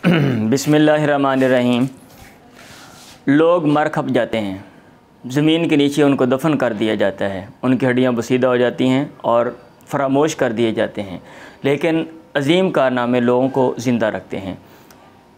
बिस्मिल्लाहिर्रहमानिर्रहीम। लोग मर खप जाते हैं, ज़मीन के नीचे उनको दफन कर दिया जाता है, उनकी हड्डियाँ बसीदा हो जाती हैं और फरामोश कर दिए जाते हैं, लेकिन अजीम कारनामे लोगों को ज़िंदा रखते हैं।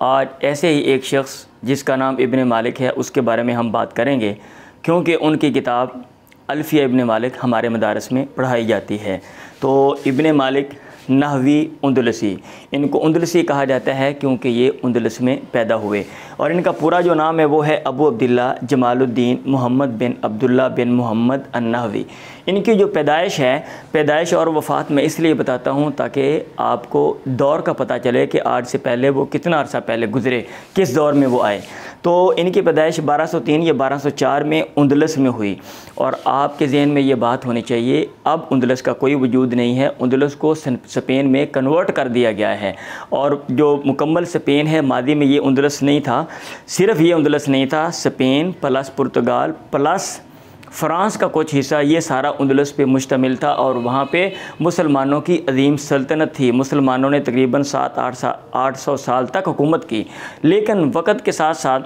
आज ऐसे ही एक शख्स जिसका नाम इब्ने मालिक है, उसके बारे में हम बात करेंगे, क्योंकि उनकी किताब अल्फिया इब्ने मालिक हमारे मदारस में पढ़ाई जाती है। तो इब्ने मालिक नहवी उंदलसी, इनको उंदलसी कहा जाता है क्योंकि ये उंदलस में पैदा हुए, और इनका पूरा जो नाम है वो है अबू अब्दुल्ला जमालुद्दीन मोहम्मद बिन अब्दुल्ला बिन मोहम्मद अन्नहवी। इनकी जो पैदाइश और वफ़ात मैं इसलिए बताता हूँ ताकि आपको दौर का पता चले कि आज से पहले वो कितना अरसा पहले गुज़रे, किस दौर में वो आए। तो इनकी पैदाइश 1203 या 1204 में उंदलस में हुई, और आपके ज़हन में ये बात होनी चाहिए अब उंदलस का कोई वजूद नहीं है, उंदलस को स्पेन में कन्वर्ट कर दिया गया है। और जो मुकम्मल स्पेन है, मादी में ये उंदलस नहीं था, सिर्फ ये उंदलस नहीं था, स्पेन प्लस पुर्तगाल प्लस फ़्रांस का कुछ हिस्सा, ये सारा उंदलस पे मुश्तमिल था, और वहाँ पे मुसलमानों की अजीम सल्तनत थी। मुसलमानों ने तकरीबन 700-800 साल तक हुकूमत की, लेकिन वक़्त के साथ साथ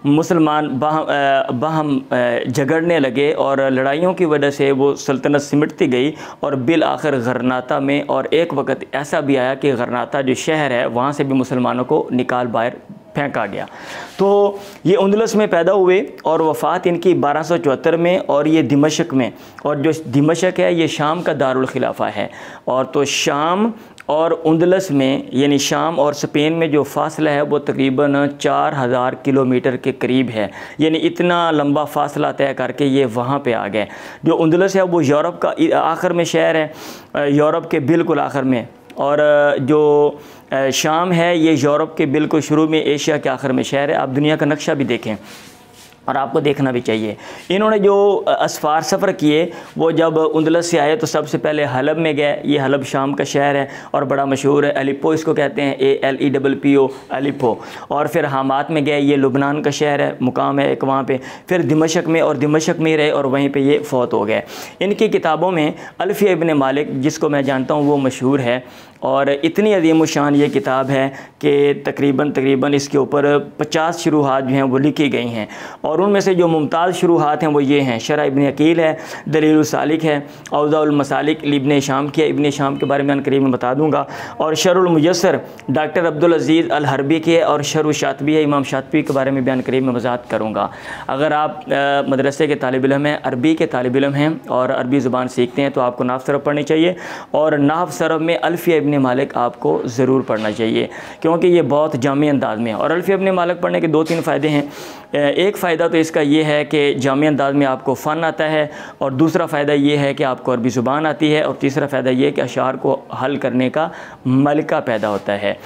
मुसलमान बाहम झगड़ने लगे और लड़ाइयों की वजह से वो सल्तनत सिमटती गई, और बिल आखिर गरनाता में, और एक वक्त ऐसा भी आया कि गरनाता जो शहर है वहाँ से भी मुसलमानों को निकाल बाहर फेंका गया। तो ये उंदलस में पैदा हुए और वफ़ात इनकी 1274 में, और ये दिमशक में, और जो दिमशक है ये शाम का दारुल खिलाफा है। और तो शाम और उंदलस में, यानी शाम और स्पेन में जो फासला है वो तकरीबन 4000 किलोमीटर के करीब है, यानी इतना लंबा फासला तय करके ये वहाँ पे आ गए। जो उंदलस है वो यूरोप का आखिर में शहर है, यूरोप के बिल्कुल आखिर में, और जो शाम है ये यूरोप के बिल्कुल शुरू में, एशिया के आखिर में शहर है। आप दुनिया का नक्शा भी देखें, और आपको देखना भी चाहिए। इन्होंने जो असफ़ार सफ़र किए वो जब उंदलस से आए तो सबसे पहले हलब में गए। ये हलब शाम का शहर है और बड़ा मशहूर है, अलिप्पो इसको कहते हैं, ALEPPO अलिप्पो। और फिर हामात में गए, ये लुबनान का शहर है, मुकाम है एक वहाँ पे। फिर दिमशक में, और दिमशक में ही रहे और वहीं पे ये फ़ौत हो गए। इनकी किताबों में अल्फिया इब्ने मालिक, जिसको मैं जानता हूँ, वो मशहूर है, और इतनी अजीम शान ये किताब है कि तकरीबन इसके ऊपर 50 शुरूहात जो हैं वो लिखी गई हैं, और उनमें से जो मुमताज़ शुरूहात हैं वो ये हैं, शरह इब्ने अकील है, दलील सालिक है, औज़ाउल मसालिक इब्ने शाम की है, इब्ने शाम के बारे में करीब में बता दूँगा, और शरुल मुयस्सर डॉक्टर अब्दुल अज़ीज़ अल हरबी की है, और शरुल शातबी है, इमाम शातबी के बारे में बयान करीब में वज़ाहत करूँगा। अगर आप मदरसे के तालिब इल्म हैं, अरबी के तालिब इल्म हैं और अरबी ज़ुबान सीखते हैं तो आपको नाहव सरफ़ पढ़नी चाहिए, और नाहव सरफ़ में अल्फिया इब्ने मालिक आपको ज़रूर पढ़ना चाहिए, क्योंकि ये बहुत जामी अंदाज में है। और अल्फिया इब्ने मालिक पढ़ने के 2-3 फ़ायदे हैं। एक फ़ायदा तो इसका ये है कि जामी अंदाज में आपको फ़न आता है, और दूसरा फ़ायदा ये है कि आपको अरबी ज़ुबान आती है, और तीसरा फ़ायदा ये है कि अशार को हल करने का मलका पैदा होता है।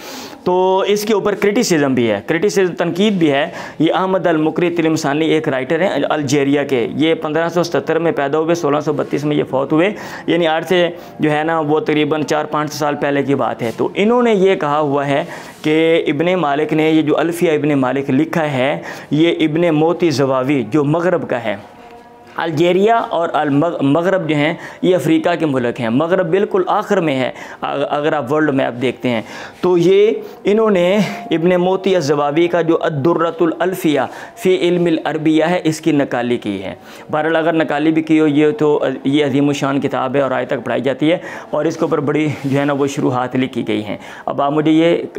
तो इसके ऊपर क्रिटिसिज्म भी है, क्रिटिसिज्म तनकीद भी है। ये अहमद अल मुकरी तिलमसानी एक राइटर हैं अल्जीरिया के, ये 1577 में पैदा हुए, 1632 में ये फ़ौत हुए, यानी आज से जो है ना वो तकरीबन 400-500 साल पहले की बात है। तो इन्होंने ये कहा हुआ है कि इब्ने मालिक ने ये जो अल्फिया इब्ने मालिक लिखा है, ये इब्ने मोती ज़वावी जो मगरब का है, अल्जीरिया और मगरब जो हैं ये अफ्रीका के मुल्क हैं, मगरब बिल्कुल आखिर में है अगर आप वर्ल्ड मैप देखते हैं। तो ये इन्होंने इब्ने मोती ज़वावी का जो अद्दुर्रतुल अल्फिया फ़ी इल्मिल अरबिया है, इसकी नकाली की है। बहरहाल अगर नकाली भी की हो ये तो ये अजीम शान किताब है और आज तक पढ़ाई जाती है, और इसके ऊपर बड़ी जो है ना वो शुरूहात लिखी गई हैं। अब आप मुझे ये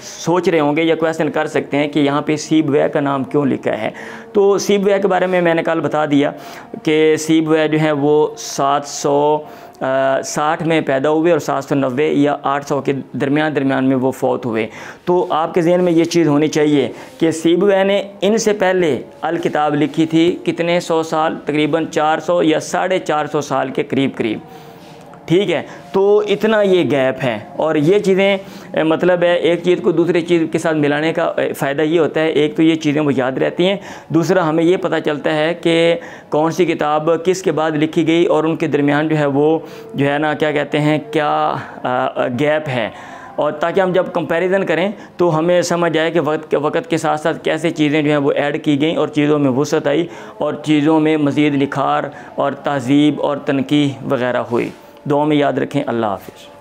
सोच रहे होंगे या क्वेश्चन कर सकते हैं कि यहाँ पर सीबवे का नाम क्यों लिखा है। तो सीबवे के बारे में मैंने कल बता दिया कि सीबवे जो है वो 760 में पैदा हुए और 790 या 800 के दरमियान में वो फ़ौत हुए। तो आपके ज़हन में ये चीज़ होनी चाहिए कि सीबवे ने इनसे पहले अल किताब लिखी थी, कितने 100 साल, तकरीबन 400 या 450 साल के करीब, ठीक है। तो इतना ये गैप है, और ये चीज़ें मतलब है एक चीज़ को दूसरी चीज़ के साथ मिलाने का फ़ायदा ये होता है, एक तो ये चीज़ें वो याद रहती हैं, दूसरा हमें ये पता चलता है कि कौन सी किताब किसके बाद लिखी गई, और उनके दरमियान जो है वो जो है ना क्या कहते हैं, क्या गैप है, और ताकि हम जब कंपैरिजन करें तो हमें समझ आए कि वक्त के साथ साथ कैसे चीज़ें जो हैं वो ऐड की गई, और चीज़ों में वुसअत आई, और चीज़ों में मज़ीद निखार और तहज़ीब और तनक़ीह वग़ैरह हुई। दुआ में याद रखें। अल्लाह हाफ़िज़।